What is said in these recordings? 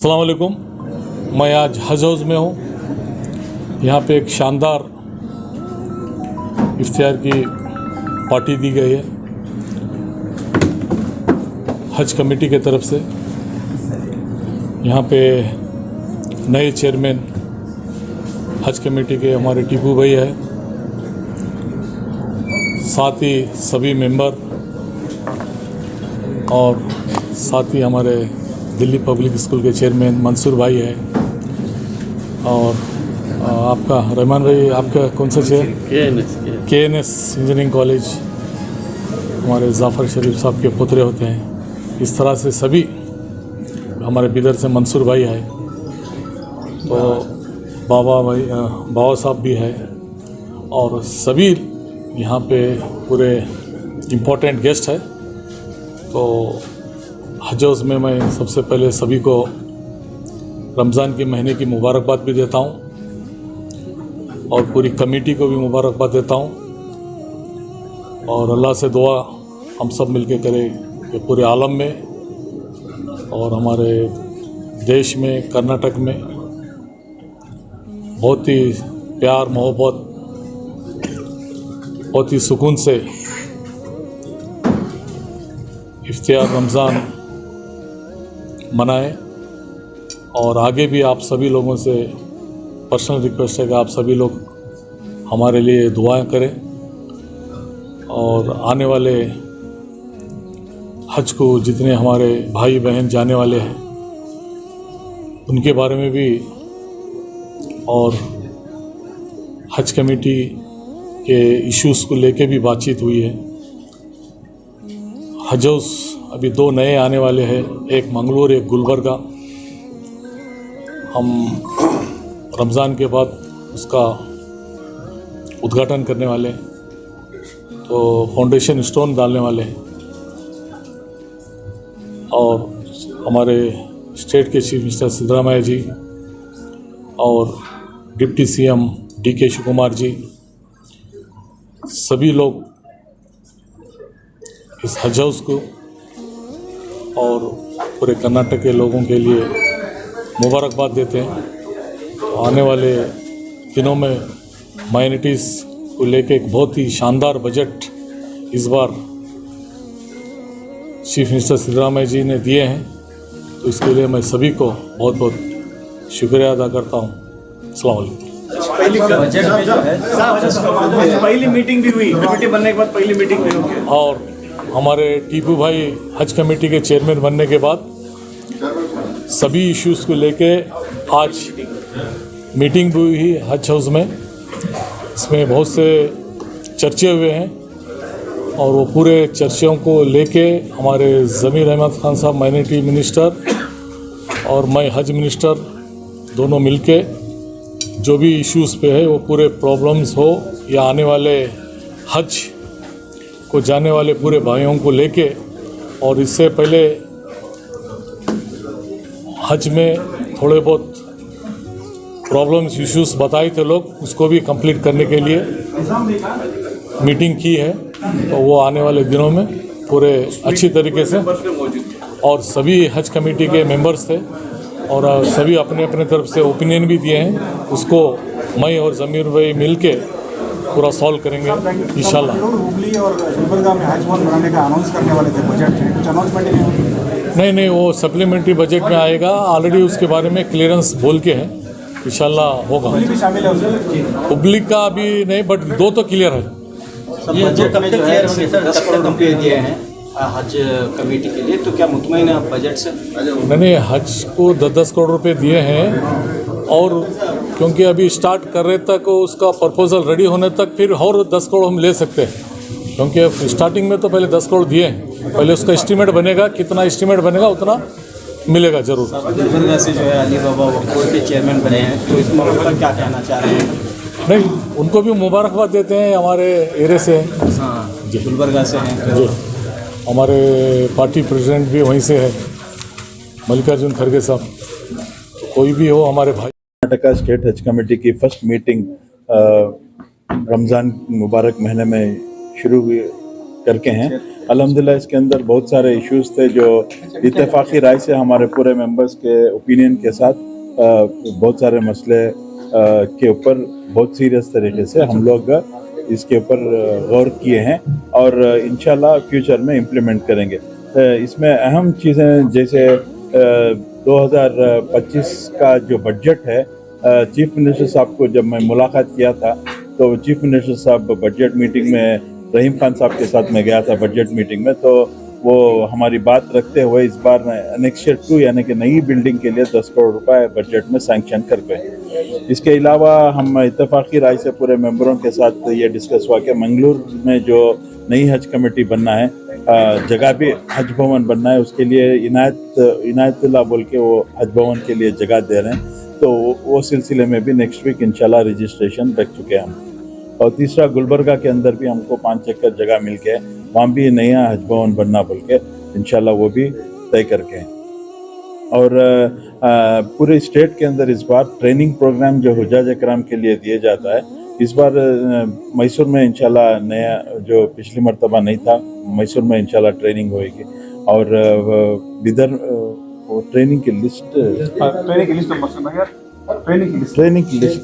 अस्सलाम वालेकुम। मैं आज हज हाउस में हूँ। यहाँ पे एक शानदार इफ्तियार की पार्टी दी गई है हज कमेटी के तरफ से। यहाँ पे नए चेयरमैन हज कमेटी के हमारे टीपू भाई है, साथ ही सभी मेंबर और साथ ही हमारे दिल्ली पब्लिक स्कूल के चेयरमैन मंसूर भाई है, और आपका रहमान भाई, आपका कौन सा चेयर? KNS इंजीनियरिंग कॉलेज, हमारे जाफ़र शरीफ साहब के पुतरे होते हैं। इस तरह से सभी हमारे बिदर से मंसूर भाई है, तो बाबा साहब भी है, और सभी यहाँ पे पूरे इम्पोर्टेंट गेस्ट है। तो हज हाउस में मैं सबसे पहले सभी को रमज़ान के महीने की मुबारकबाद भी देता हूँ, और पूरी कमेटी को भी मुबारकबाद देता हूँ, और अल्लाह से दुआ हम सब मिलके करें कि पूरे आलम में और हमारे देश में, कर्नाटक में बहुत ही प्यार मोहब्बत, बहुत ही सुकून से इफ्तियार रमज़ान मनाएं। और आगे भी आप सभी लोगों से पर्सनल रिक्वेस्ट है कि आप सभी लोग हमारे लिए दुआएं करें, और आने वाले हज को जितने हमारे भाई बहन जाने वाले हैं उनके बारे में भी, और हज कमेटी के इश्यूज़ को लेके भी बातचीत हुई है। हज हाउस अभी 2 नए आने वाले हैं, एक मंगलोर, एक गुलबर्गा। हम रमज़ान के बाद उसका उद्घाटन करने वाले हैं, तो फाउंडेशन स्टोन डालने वाले हैं। और हमारे स्टेट के चीफ मिनिस्टर सिद्धरामैया जी और डिप्टी CM DK शिवकुमार जी, सभी लोग इस हज हाउस को और पूरे कर्नाटक के लोगों के लिए मुबारकबाद देते हैं। तो आने वाले दिनों में माइनॉरिटीज़ को लेके एक बहुत ही शानदार बजट इस बार चीफ मिनिस्टर सिद्धरामैया जी ने दिए हैं, तो इसके लिए मैं सभी को बहुत बहुत शुक्रिया अदा करता हूँ। अस्सलाम वालेकुम। पहली मीटिंग भी हुई, कमेटी बनने के बाद पहली मीटिंग भी हुई, और हमारे टीपू भाई हज कमेटी के चेयरमैन बनने के बाद सभी इश्यूज़ को लेके आज मीटिंग भी हुई हज हाउस में। इसमें बहुत से चर्चे हुए हैं, और वो पूरे चर्चों को लेके हमारे ज़मीर अहमद खान साहब माइनॉरिटी मिनिस्टर और मैं हज मिनिस्टर दोनों मिलके जो भी इश्यूज़ पे है, वो पूरे प्रॉब्लम्स हो या आने वाले हज को जाने वाले पूरे भाइयों को लेके, और इससे पहले हज में थोड़े बहुत प्रॉब्लम्स इश्यूज़ बताए थे लोग, उसको भी कंप्लीट करने के लिए मीटिंग की है। तो वो आने वाले दिनों में पूरे अच्छी तरीके से, और सभी हज कमेटी के मेंबर्स थे और सभी अपने अपने तरफ से ओपिनियन भी दिए हैं, उसको मैं और ज़मीर भाई मिल के पूरा सॉल्व करेंगे इंशाल्लाह। हुगली और गुलबर्गा में हज हाउस बनाने का अनाउंस करने वाले थे बजट में, कुछ अनाउंसमेंट नहीं, वो सप्लीमेंट्री बजट में आएगा। ऑलरेडी उसके बारे में क्लियरेंस बोल के हैं, इंशाल्लाह होगा। हुगली भी शामिल है उसमें? हुगली का अभी नहीं, बट 2 तो क्लियर है। ये बजट में जो है सर 10 करोड़ रुपये दिए हैं हज कमेटी के लिए, तो क्या मुतमईन है आप बजट से? मैंने हज को 10 करोड़ रुपए दिए हैं, और क्योंकि अभी स्टार्ट कर रहे तक उसका प्रपोजल रेडी होने तक फिर और 10 करोड़ हम ले सकते हैं, क्योंकि स्टार्टिंग में तो पहले 10 करोड़ दिए हैं। पहले उसका एस्टीमेट बनेगा, कितना एस्टीमेट बनेगा उतना मिलेगा ज़रूर। गुलबर्गा से जो है अली बाबा वक्फ के चेयरमैन बने हैं, तो इस मौके पर क्या कहना चाह रहे हैं? नहीं, उनको भी मुबारकबाद देते हैं, हमारे एरिया से हैं। हाँ जी, गुलबर्गा से हैं। जी, हमारे पार्टी प्रेसिडेंट भी वहीं से है, मल्लिकार्जुन खड़गे साहब। कोई भी हो हमारे भाई। कर्नाटका स्टेट हज कमेटी की फर्स्ट मीटिंग रमज़ान मुबारक महीने में शुरू हुई करके हैं। अल्हम्दुलिल्लाह इसके अंदर बहुत सारे इश्यूज थे जो इत्तेफाकी राय से हमारे पूरे मेंबर्स के ओपिनियन के साथ बहुत सारे मसले के ऊपर बहुत सीरियस तरीके से हम लोग इसके ऊपर गौर किए हैं और इंशाल्लाह फ्यूचर में इम्प्लीमेंट करेंगे। इसमें अहम चीज़ें जैसे 2025 का जो बजट है, चीफ मिनिस्टर साहब को जब मैं मुलाकात किया था तो चीफ मिनिस्टर साहब बजट मीटिंग में रहीम खान साहब के साथ मैं गया था बजट मीटिंग में, तो वो हमारी बात रखते हुए इस बार एनेक्सर 2 यानी कि नई बिल्डिंग के लिए 10 करोड़ रुपए बजट में सैंक्शन कर गए। इसके अलावा हम इत्तेफाकी राय से पूरे मेंबरों के साथ ये डिस्कस हुआ कि मंगलूर में जो नई हज कमेटी बनना है, जगह भी हज भवन बनना है, उसके लिए इनायतुल्लाह बोल के वो हज भवन के लिए जगह दे रहे हैं, तो वो सिलसिले में भी नेक्स्ट वीक इंशाल्लाह रजिस्ट्रेशन रख चुके हैं हम। और तीसरा गुलबर्गा के अंदर भी हमको 5 एकड़ जगह मिल के वहाँ भी नया हज भवन बनना बोल के इंशाल्लाह वो भी तय करके हैं। और पूरे स्टेट के अंदर इस बार ट्रेनिंग प्रोग्राम जो हुज्जाज इकराम के लिए दिया जाता है, इस बार मैसूर में इंशाल्लाह नया जो पिछली मर्तबा नहीं था, मैसूर में इंशाल्लाह ट्रेनिंग होएगी। और बिदर ट्रेनिंग की लिस्ट ट्रेनिंग की लिस्ट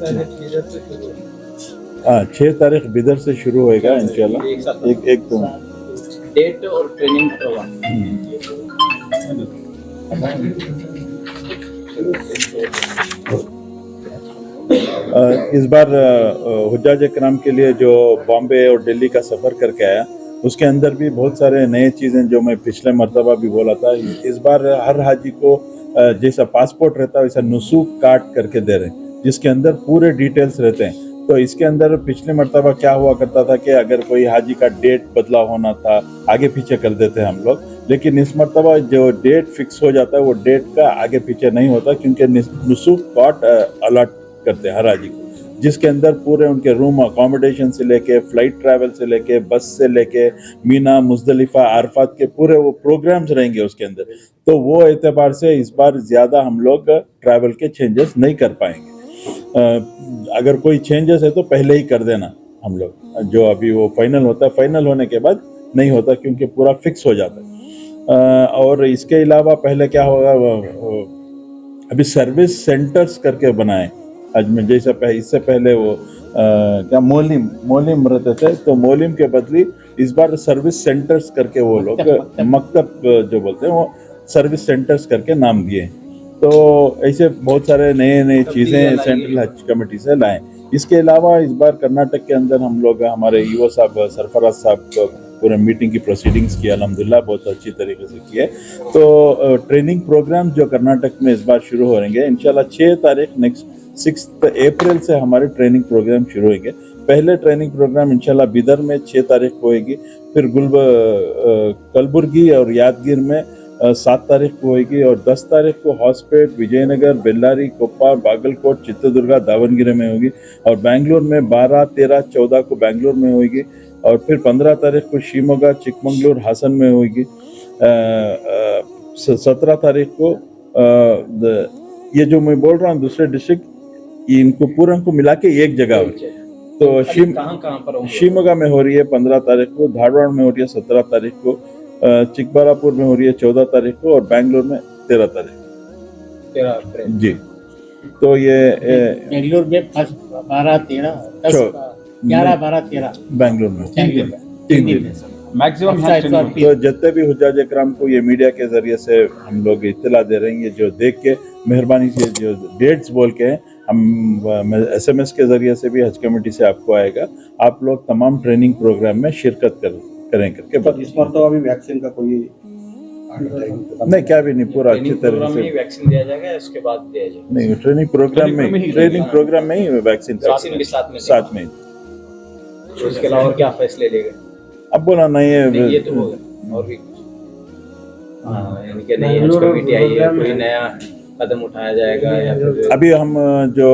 6 तारीख बिदर से शुरू होएगा इंशाल्लाह। एक तो डेट और ट्रेनिंग प्रोग्राम इस बार हुज्जाज इकराम के लिए जो बॉम्बे और दिल्ली का सफ़र करके आया, उसके अंदर भी बहुत सारे नए चीज़ें जो मैं पिछले मरतबा भी बोला था, इस बार हर हाजी को जैसा पासपोर्ट रहता है वैसा नुसूख कार्ड करके दे रहे हैं, जिसके अंदर पूरे डिटेल्स रहते हैं। तो इसके अंदर पिछले मरतबा क्या हुआ करता था कि अगर कोई हाजी का डेट बदला होना था, आगे पीछे कर देते हैं हम लोग, लेकिन इस मरतबा जो डेट फिक्स हो जाता है वो डेट का आगे पीछे नहीं होता, क्योंकि नुसूख कार्ड अलॉट करते हैं हर हाजी को, जिसके अंदर पूरे उनके रूम अकोमोडेशन से लेके फ्लाइट ट्रैवल से लेके बस से लेके मीना मुजदलिफा अरफात के पूरे वो प्रोग्राम्स रहेंगे उसके अंदर। तो वो एतबार से इस बार ज़्यादा हम लोग ट्रैवल के चेंजेस नहीं कर पाएंगे। अगर कोई चेंजेस है तो पहले ही कर देना हम लोग, जो अभी वो फाइनल होता है, फाइनल होने के बाद नहीं होता क्योंकि पूरा फिक्स हो जाता है। और इसके अलावा पहले क्या होगा, अभी सर्विस सेंटर्स करके बनाए अजमेर, जैसे इससे पहले वो क्या मोलिम रहते थे, तो मोलिम के बदली इस बार सर्विस सेंटर्स करके वो लोग मकतब जो बोलते हैं वो सर्विस सेंटर्स करके नाम दिए। तो ऐसे बहुत सारे नए चीज़ें सेंट्रल हज कमेटी से लाएं। इसके अलावा इस बार कर्नाटक के अंदर हम लोग हमारे ईओ साहब सरफराज साहब पूरे मीटिंग की प्रोसीडिंग्स की अल्हम्दुलिल्लाह बहुत अच्छी तरीके से किए। तो ट्रेनिंग प्रोग्राम जो कर्नाटक में इस बार शुरू हो रहेंगे इंशाल्लाह 6 तारीख नेक्स्ट 6 अप्रैल से हमारे ट्रेनिंग प्रोग्राम शुरू होंगे। पहले ट्रेनिंग प्रोग्राम इंशाल्लाह बिदर में 6 तारीख को होगी, फिर कलबुर्गी और यादगीर में 7 तारीख को होगी, और 10 तारीख को हॉस्पेट, विजयनगर, बेल्लारी, कोप्पा, बागलकोट, चित्रदुर्गा, दावनगिरी में होगी, और बेंगलोर में 12, 13, 14 को बेंगलोर में होगी, और फिर 15 तारीख को शिमोगा, चिकमंगलूर, हासन में होगी, 17 तारीख को ये जो मैं बोल रहा हूँ दूसरे डिस्ट्रिक्ट इनको पूरा को मिला के एक जगह होगी। तो शिमोगा में हो रही है 15 तारीख को, धारवाड़ में हो रही है 17 तारीख को, चिकबारापुर में हो रही है 14 तारीख को, और बेंगलोर में 13 तारीख जी। तो ये बेंगलोर में 12, 13, 11, 12, 13 बेंगलोर में 3 दिन मैक्सिमम। तो जितने भी हुज्जाज इकराम को ये मीडिया के जरिए से हम लोग इत्तला दे रहे हैं, ये जो देख के मेहरबानी से जो डेट्स बोल के हम SMS के जरिए से भी हज कमेटी से आपको आएगा, आप लोग तमाम ट्रेनिंग प्रोग्राम में शिरकत करें करके। तो इस बार तो अभी वैक्सीन का कोई नहीं, क्या भी नहीं, पूरा अच्छी तरह से वैक्सीन दिया जाएगा, उसके बाद दिया जाएगा। नहीं, ट्रेनिंग प्रोग्राम में ही वैक्सीन वैक्सीन भी साथ में उसके अलावा क्या फैसले लेगा? अब बोला नहीं है, ये तो होगा और भी कुछ यानी कि नई हज कमेटी आई है, कोई नया कदम उठाया जाएगा या फिर अभी हम जो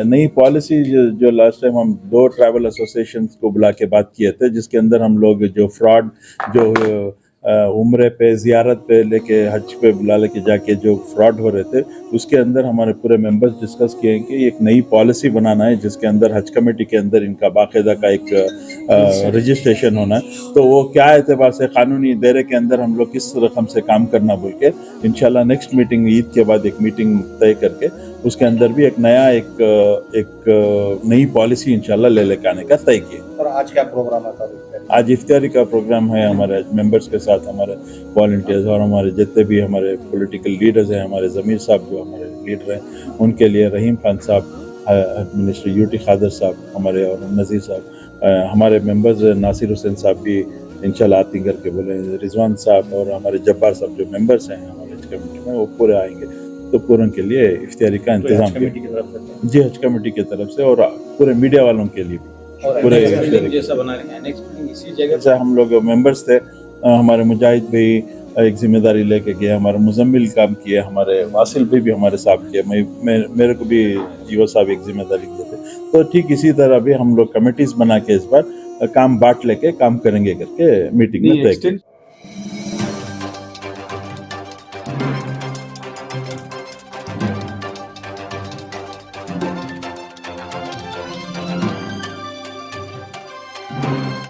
नई पॉलिसी जो लास्ट टाइम हम 2 ट्रैवल एसोसिएशंस को बुला के बात किए थे, जिसके अंदर हम लोग जो फ्रॉड जो उम्रे पे ज़ियारत पे लेके हज पे बुला लेके जाके जो फ्रॉड हो रहे थे, उसके अंदर हमारे पूरे मेंबर्स डिस्कस किए हैं कि एक नई पॉलिसी बनाना है जिसके अंदर हज कमेटी के अंदर इनका बाकायदा का एक रजिस्ट्रेशन होना है। तो वो क्या एतबार से कानूनी दायरे के अंदर हम लोग किस रकम से काम करना बोल के इंशाल्लाह नेक्स्ट मीटिंग ईद के बाद एक मीटिंग तय करके उसके अंदर भी एक नई पॉलिसी इंशाल्लाह ले लेके आने का तय किया। और आज क्या प्रोग्राम है? आज इफ्तारी का प्रोग्राम है हमारे मेंबर्स के साथ, हमारे वॉलंटियर्स और हमारे जितने भी हमारे पॉलिटिकल लीडर्स हैं, हमारे ज़मीर साहब जो हमारे लीडर हैं उनके लिए, रहीम खान साहब, मिनिस्टर यूटी खादर साहब हमारे, और नज़ीर साहब, हमारे मेंबर्स नासिर हुसैन साहब भी इंशाल्लाह आती करके बोले, रिजवान साहब और हमारे जब्बार साहब जो मेंबर्स हैं हमारे हज कमेटी में वो पूरे आएंगे। तो पूरन के लिए इफ्तारी का इंतजाम किया जी हज कमेटी की तरफ से, और पूरे मीडिया वालों के लिए भी पूरे जैसा बना रहे हैं नेक्स्ट मीटिंग इसी जगह। जैसे हम लोग मेंबर्स थे, हमारे मुजाहिद भी एक जिम्मेदारी लेके गए, हमारे मुजम्मिल काम किए, हमारे वासिल भी हमारे साथ किए, मेरे को भी जीवा साहब एक जिम्मेदारी दिए थे। तो ठीक इसी तरह भी हम लोग कमेटीज बना के इस बार काम बांट लेके काम करेंगे करके मीटिंग में तय किया।